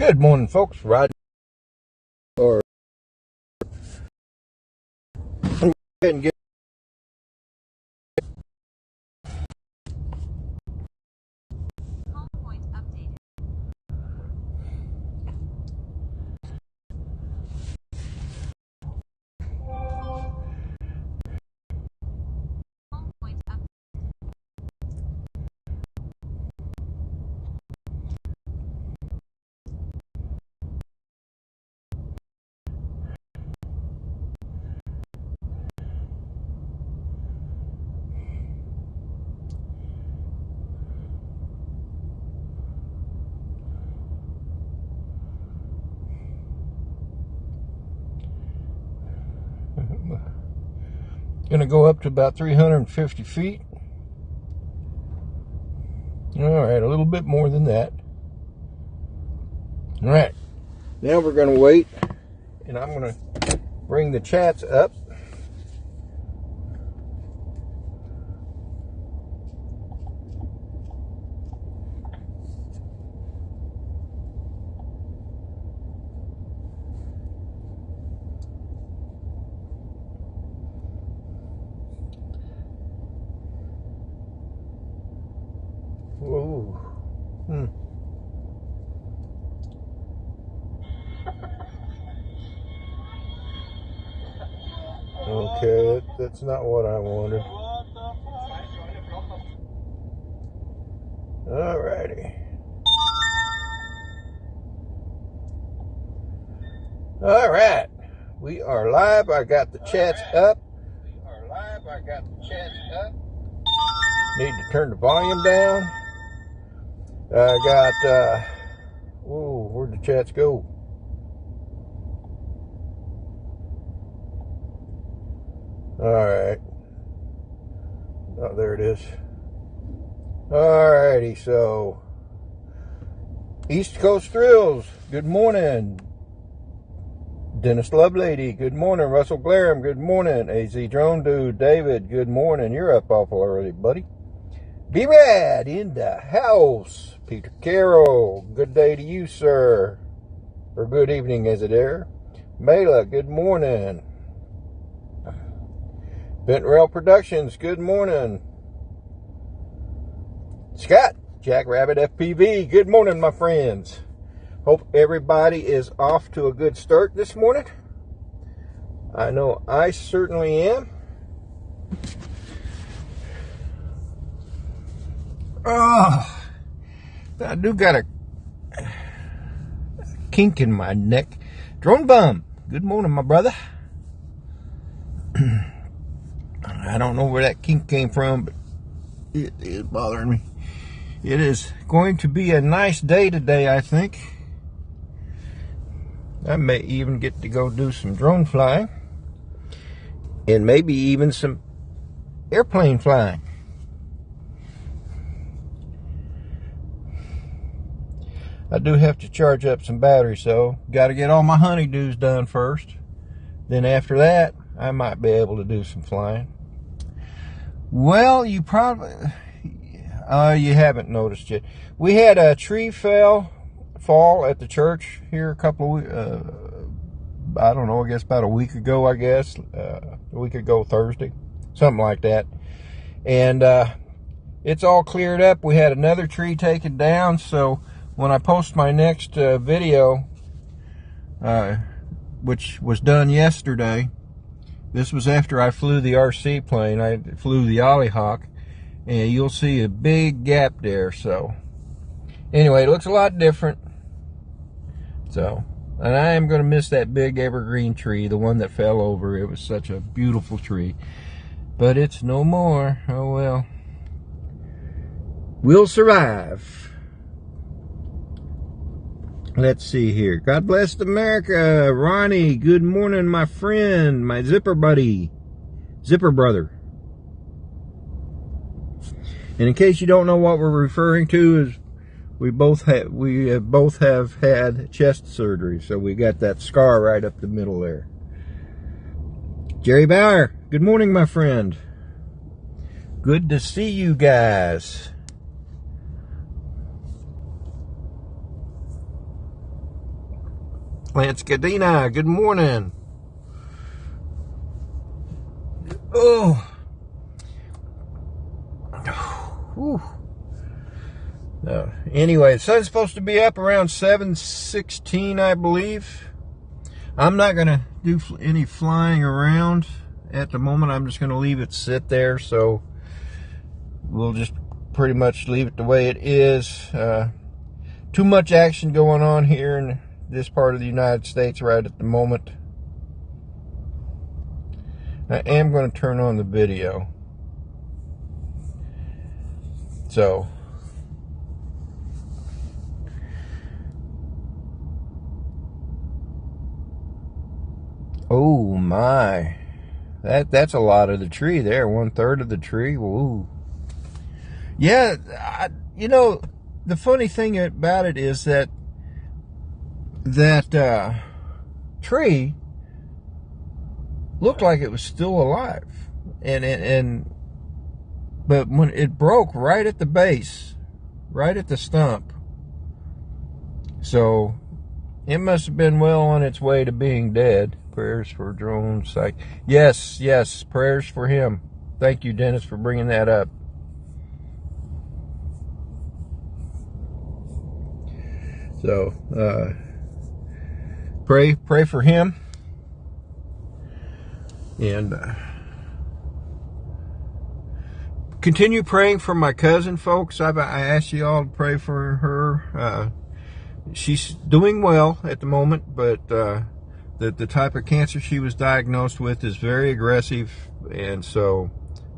Good morning, folks. Rodney or go ahead and get point updated. Point up. Gonna go up to about 350 feet. All right, a little bit more than that. All right, now we're gonna wait, and I'm gonna bring the chats up. Whoa. Okay, that's not what I wanted. Alrighty. Alright. We are live. I got the chats up. Need to turn the volume down. I got, whoa, where'd the chats go? Alright. Oh, there it is. Alrighty, so East Coast Thrills, good morning. Dennis Lovelady, good morning. Russell Glarum, good morning. AZ Drone Dude, David, good morning. You're up awful early, buddy. B-Rad in the house. Peter Carroll, good day to you, sir. Or good evening, is it there? Mela, good morning. Bent Rail Productions, good morning. Scott, Jackrabbit FPV, good morning, my friends. Hope everybody is off to a good start this morning. I know I certainly am. Oh, I do got a kink in my neck. Drone Bum, good morning, my brother. I don't know where that kink came from, but it is bothering me. It is going to be a nice day today, I think. I may even get to go do some drone flying. And maybe even some airplane flying. I do have to charge up some batteries, so got to get all my honeydews done first. Then after that, I might be able to do some flying. Well, you probably, you haven't noticed yet. We had a tree fall at the church here a couple of, I don't know, I guess about a week ago, a week ago Thursday, something like that. And it's all cleared up. We had another tree taken down, so when I post my next video, which was done yesterday, this was after I flew the RC plane. I flew the Olliehawk, and you'll see a big gap there. So anyway, it looks a lot different. So, and I am going to miss that big evergreen tree, the one that fell over. It was such a beautiful tree, but it's no more. Oh well, we'll survive. Let's see here. God bless America. Ronnie, good morning, my friend, my zipper buddy, zipper brother. And in case you don't know what we're referring to, is we both have had chest surgery, so we got that scar right up the middle there. Jerry Bauer, good morning, my friend. Good to see you guys. Lance Cadena, good morning. Oh. Whew. Anyway, the sun's supposed to be up around 7:16, I believe. I'm not going to do any flying around at the moment. I'm just going to leave it sit there. So we'll just pretty much leave it the way it is. Too much action going on here in this part of the United States right at the moment. I am going to turn on the video. So oh my, that's a lot of the tree there. 1/3 of the tree. Woo. Yeah, you know, the funny thing about it is that tree looked like it was still alive, but when it broke right at the base, right at the stump, so it must have been well on its way to being dead. Prayers for drone site. Yes, prayers for him. Thank you, Dennis, for bringing that up. So pray for him, and continue praying for my cousin, folks. I asked you all to pray for her. She's doing well at the moment, but the type of cancer she was diagnosed with is very aggressive, and so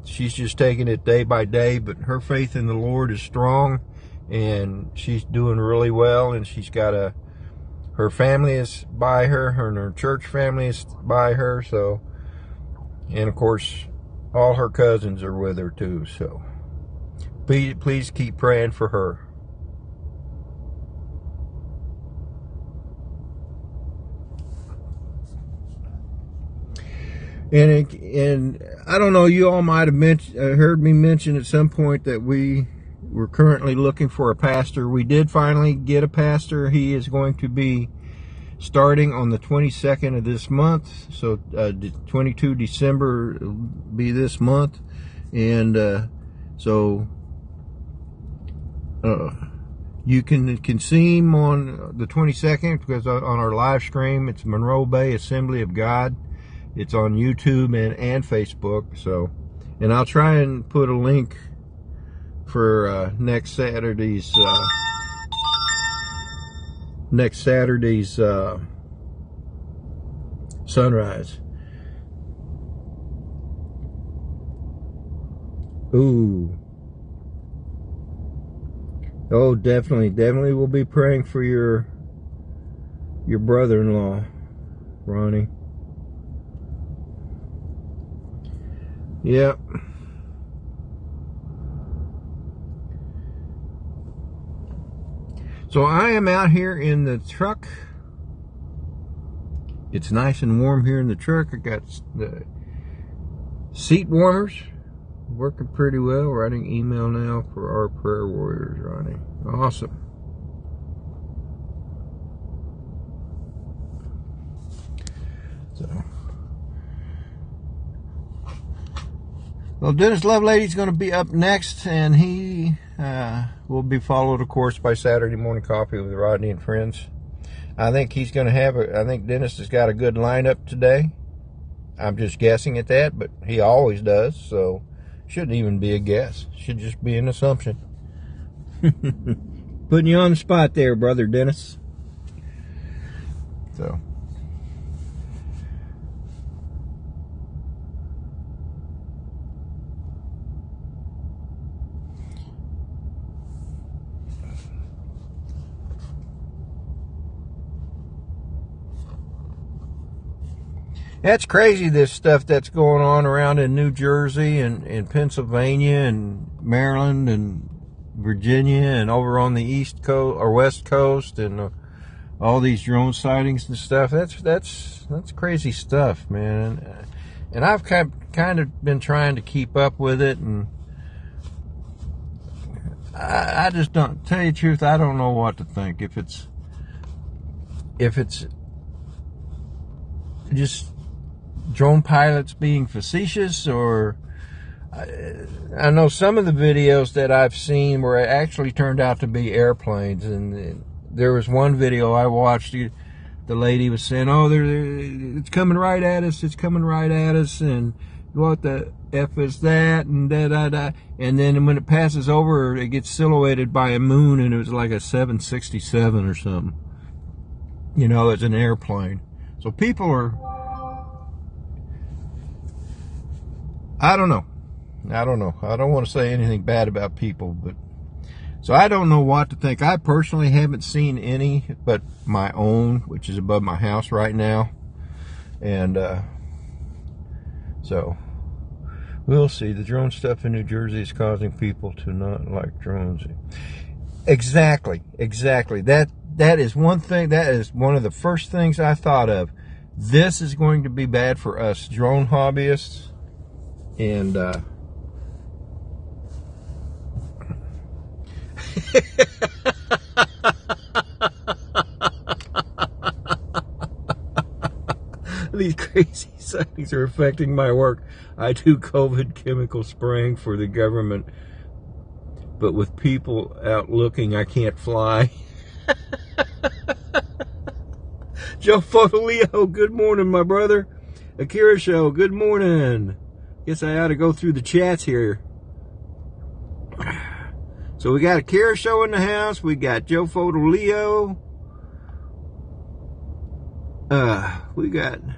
she's just taking it day by day. But her faith in the Lord is strong, and she's doing really well. And she's got her family is by her, and her church family is by her. So, and of course, all her cousins are with her too. So, please keep praying for her. And I don't know, you all might have heard me mention at some point that we're currently looking for a pastor. We did finally get a pastor. He is going to be starting on the 22nd of this month. So 22 December will be this month. And so you can see him on the 22nd, because on our live stream, it's Monroe Bay Assembly of God. It's on YouTube and Facebook. So, and I'll try and put a link for next Saturday's sunrise. Ooh. Oh, definitely we'll be praying for your brother-in-law, Ronnie. Yep. So I am out here in the truck. It's nice and warm here in the truck. I got the seat warmers working pretty well. Writing email now for our prayer warriors, Ronnie. Awesome. So, well, Dennis Lovelady's going to be up next, and he will be followed, of course, by Saturday Morning Coffee with Rodney and Friends. I think he's going to have I think Dennis has got a good lineup today. I'm just guessing at that, but he always does, so shouldn't even be a guess. Should just be an assumption. Putting you on the spot there, brother Dennis. So. That's crazy, this stuff that's going on around in New Jersey and Pennsylvania and Maryland and Virginia and over on the East Coast or West Coast, and all these drone sightings and stuff. That's crazy stuff, man. And I've kind of been trying to keep up with it, and I just don't, tell you the truth, I don't know what to think. If it's just drone pilots being facetious, or I know some of the videos that I've seen were actually turned out to be airplanes. And there was one video I watched, the lady was saying, oh, it's coming right at us, it's coming right at us, and what the F is that, and da-da-da. And then when it passes over, it gets silhouetted by a moon, and it was like a 767 or something. You know, it's an airplane. So people are, I don't know. I don't want to say anything bad about people, but so I don't know what to think. I personally haven't seen any but my own, which is above my house right now. And so we'll see. The drone stuff in New Jersey is causing people to not like drones. Exactly. That is one thing. That is one of the first things I thought of. This is going to be bad for us drone hobbyists. And these crazy sightings are affecting my work. I do COVID chemical spraying for the government, but with people out looking, I can't fly. Joe Fotoleo, good morning, my brother. Akira Show, good morning. Guess I ought to go through the chats here. So we got Akira Show in the house. We got Joe Fotoleo. We got a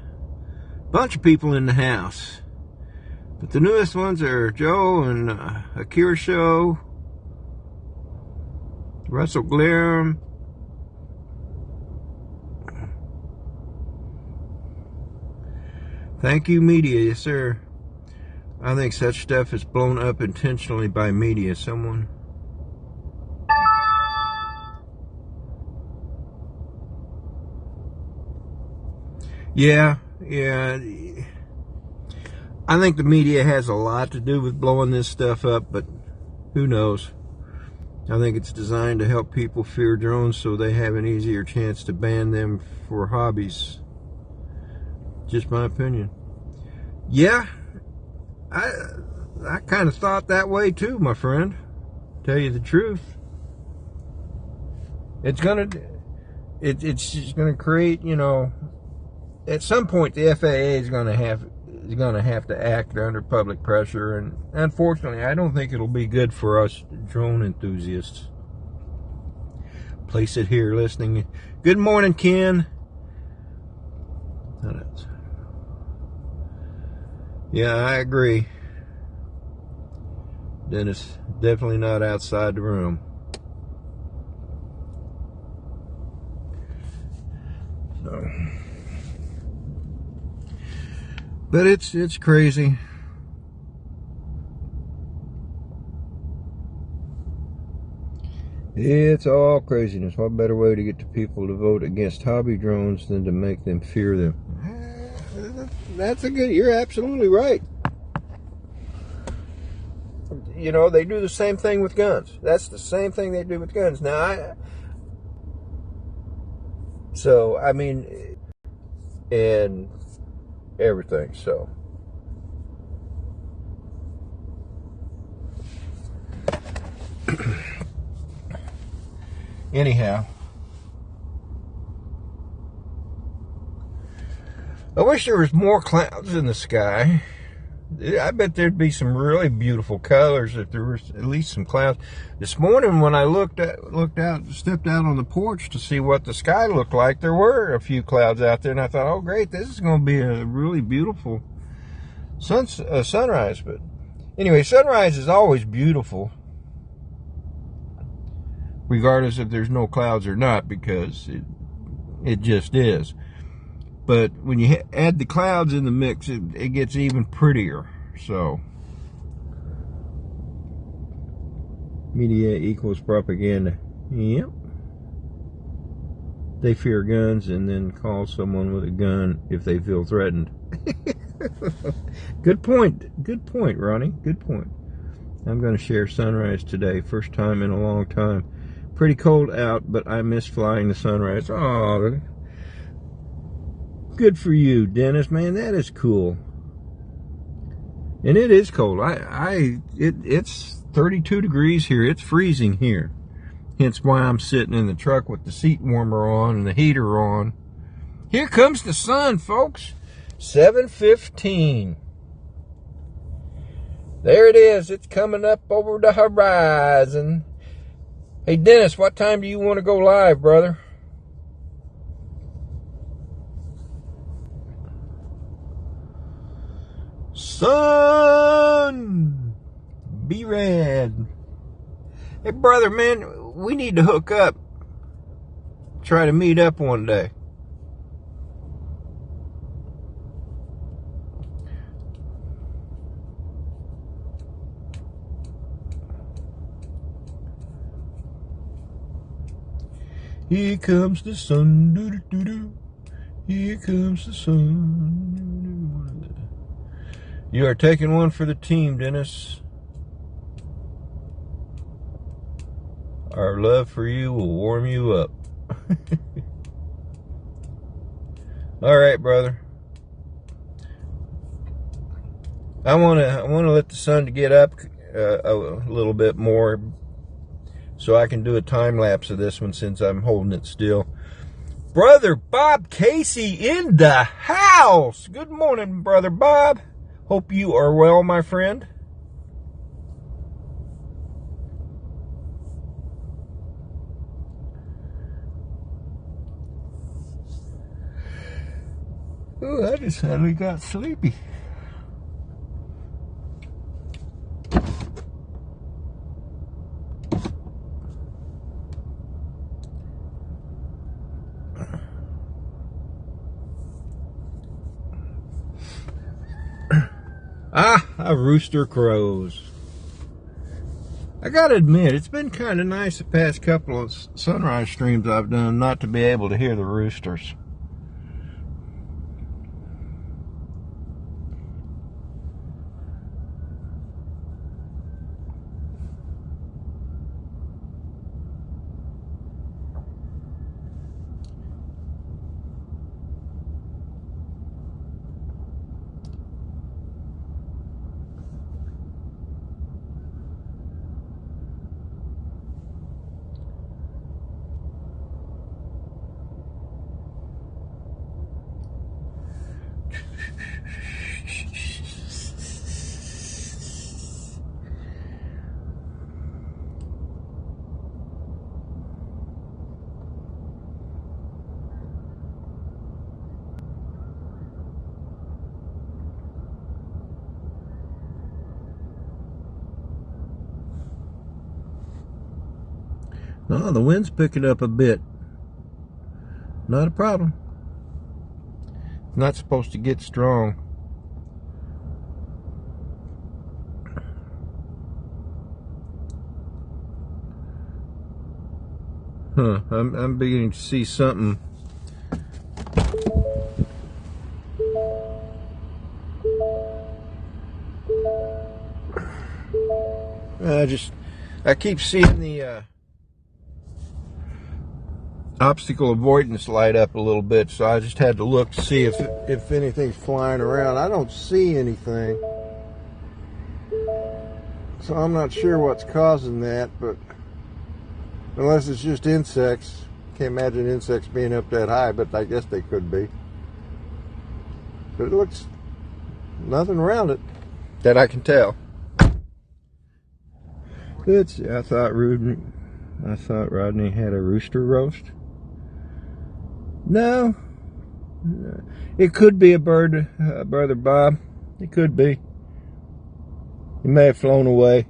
bunch of people in the house. But the newest ones are Joe and Akira Show. Russell Glare. Thank you, media. Yes, sir. I think such stuff is blown up intentionally by media. Someone. Yeah. I think the media has a lot to do with blowing this stuff up, but who knows? I think it's designed to help people fear drones so they have an easier chance to ban them for hobbies. Just my opinion. Yeah, I kind of thought that way too, my friend. Tell you the truth. It's just gonna create, you know, at some point the FAA is gonna have to act under public pressure, and unfortunately I don't think it'll be good for us drone enthusiasts. Place it here listening. Good morning, Ken. Yeah, I agree. Dennis, definitely not outside the room. So, but it's crazy. It's all craziness. What better way to get the people to vote against hobby drones than to make them fear them? That's a good, you're absolutely right. You know, they do the same thing with guns. That's the same thing they do with guns. Now, I mean, and everything, so. Anyhow. I wish there was more clouds in the sky. I bet there'd be some really beautiful colors if there was at least some clouds. This morning when I stepped out on the porch to see what the sky looked like, there were a few clouds out there, and I thought, oh great, this is going to be a really beautiful sunrise. But anyway, sunrise is always beautiful, regardless if there's no clouds or not, because it just is. But when you add the clouds in the mix, it gets even prettier. So, media equals propaganda. Yep. They fear guns and then call someone with a gun if they feel threatened. Good point, Ronnie. Good point. I'm going to share sunrise today. First time in a long time. Pretty cold out, but I miss flying the sunrise. Oh, Good for you, Dennis, man. That is cool. And it is cold. It's 32 degrees here. It's freezing here. Hence why I'm sitting in the truck with the seat warmer on and the heater on. Here comes the sun, folks. 7:15. There it is. It's coming up over the horizon. Hey, Dennis, what time do you want to go live, brother? Sun, be red. Hey, brother, man, we need to hook up. Try to meet up one day. Here comes the sun, doo-doo-doo-doo. Here comes the sun. You are taking one for the team, Dennis. Our love for you will warm you up. All right, brother. I want to let the sun get up a little bit more, so I can do a time lapse of this one since I'm holding it still. Brother Bob Casey in the house. Good morning, Brother Bob. Hope you are well, my friend. Oh, I just suddenly got sleepy. A rooster crows. I gotta admit, it's been kind of nice the past couple of sunrise streams I've done not to be able to hear the roosters. No, the wind's picking up a bit. Not a problem. It's not supposed to get strong. I'm beginning to see something. I keep seeing the obstacle avoidance light up a little bit, so I just had to look to see if anything's flying around. I don't see anything, so I'm not sure what's causing that, but unless it's just insects. Can't imagine insects being up that high, but I guess they could be. But it looks nothing around it that I can tell. Let's see, I thought Rodney had a rooster roast. No, it could be a bird, Brother Bob. It could be. He may have flown away.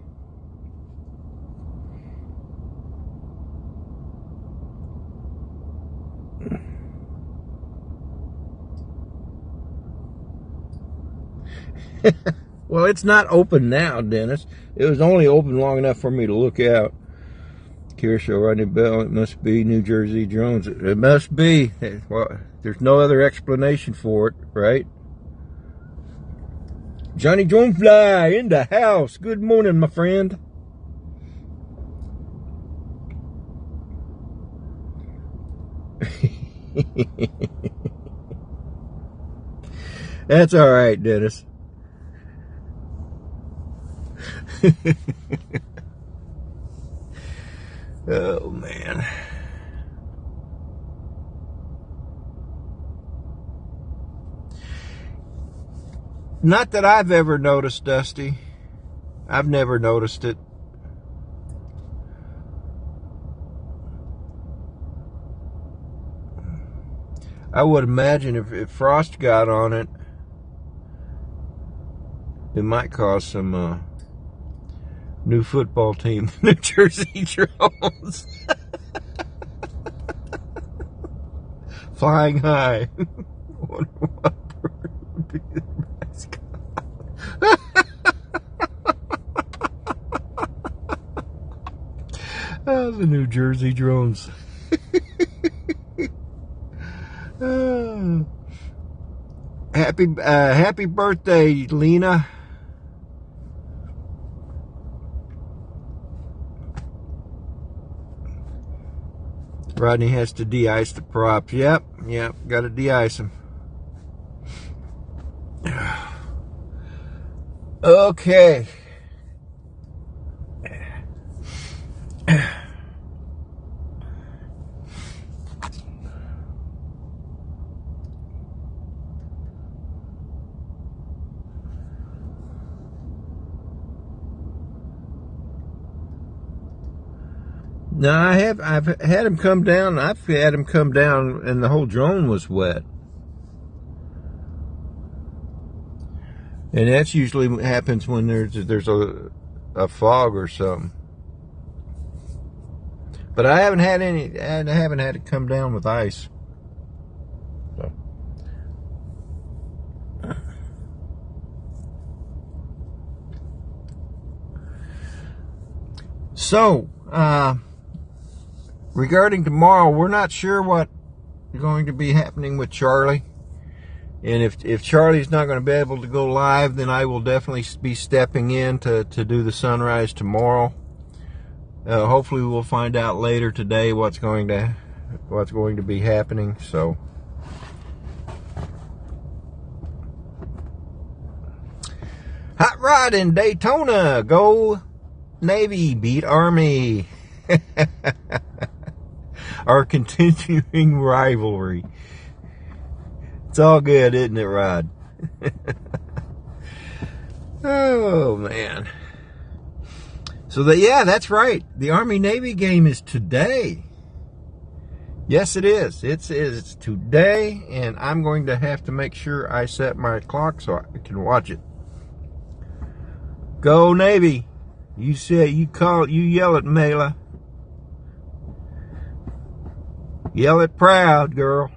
Well, it's not open now, Dennis. It was only open long enough for me to look out. Kershaw, Rodney Bell, it must be New Jersey Jones. It must be. Well, there's no other explanation for it, right? Johnny Jonefly in the house. Good morning, my friend. That's all right, Dennis. Oh, man. Not that I've ever noticed, Dusty. I've never noticed it. I would imagine if frost got on it, it might cause some new football team, New Jersey Drones. Flying high. Wonder what would be the mascot. Oh, the New Jersey Drones. Happy birthday, Lena. Rodney has to de-ice the props. Yep, got to de-ice them. Okay. No, I've had him come down. I've had him come down, and the whole drone was wet. And that's usually what happens when there's a fog or something. But I haven't had it come down with ice. So, regarding tomorrow, we're not sure what's going to be happening with Charlie. And if Charlie's not going to be able to go live, then I will definitely be stepping in to do the sunrise tomorrow. Hopefully we'll find out later today what's going to be happening. So Hot Rod in Daytona, go Navy, beat Army. Our continuing rivalry. It's all good, isn't it, Rod? Oh, man. So, that's right. The Army-Navy game is today. Yes, it is. It's today, and I'm going to have to make sure I set my clock so I can watch it. Go Navy. You yell it, Mela. Yell it proud, girl.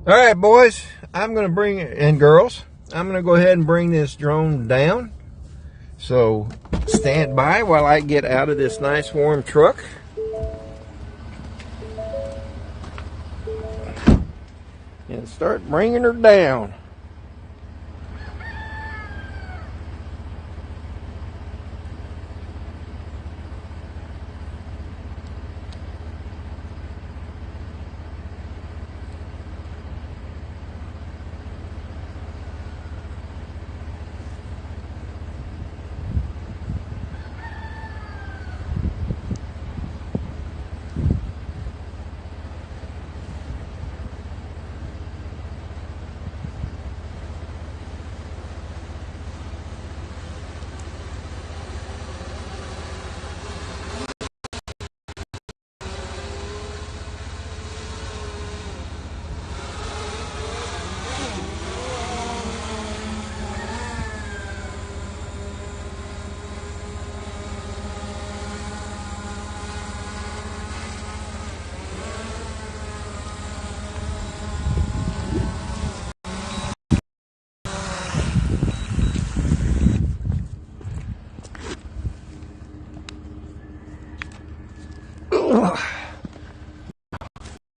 All right, boys. And girls, I'm going to go ahead and bring this drone down. So stand by while I get out of this nice warm truck. And start bringing her down.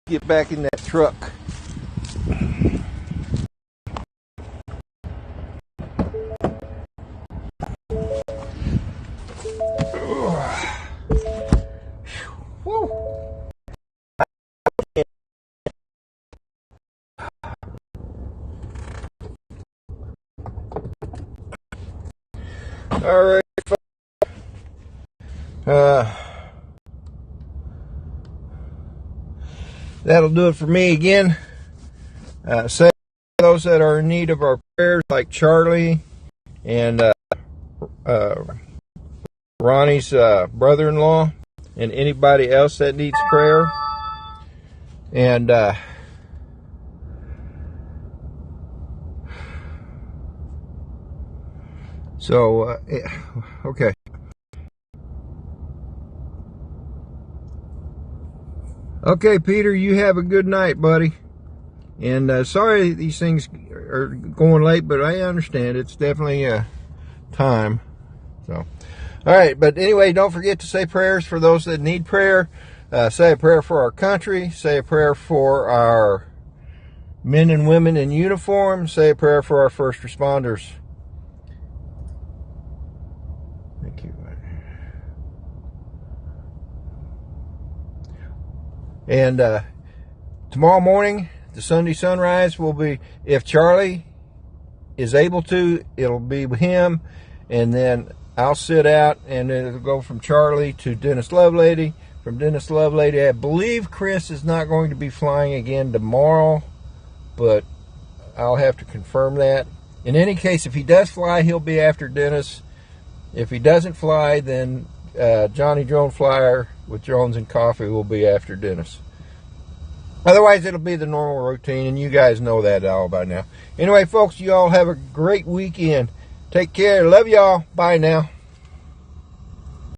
Get back in that truck. All right. That'll do it for me again. Say those that are in need of our prayers, like Charlie and Ronnie's brother-in-law, and anybody else that needs prayer. And okay. Okay, Peter, you have a good night, buddy. And sorry these things are going late, but I understand. It's definitely time. So, all right. But anyway, don't forget to say prayers for those that need prayer. Say a prayer for our country. Say a prayer for our men and women in uniform. Say a prayer for our first responders. Thank you. And tomorrow morning, the Sunday sunrise will be, if Charlie is able to, it'll be with him. And then I'll sit out, and it'll go from Charlie to Dennis Lovelady. From Dennis Lovelady, I believe Chris is not going to be flying again tomorrow, but I'll have to confirm that. In any case, if he does fly, he'll be after Dennis. If he doesn't fly, then Johnny Drone Flyer with Drones and Coffee will be after Dennis. Otherwise, it'll be the normal routine, and you guys know that all by now. Anyway, folks, you all have a great weekend. Take care. Love y'all. Bye now.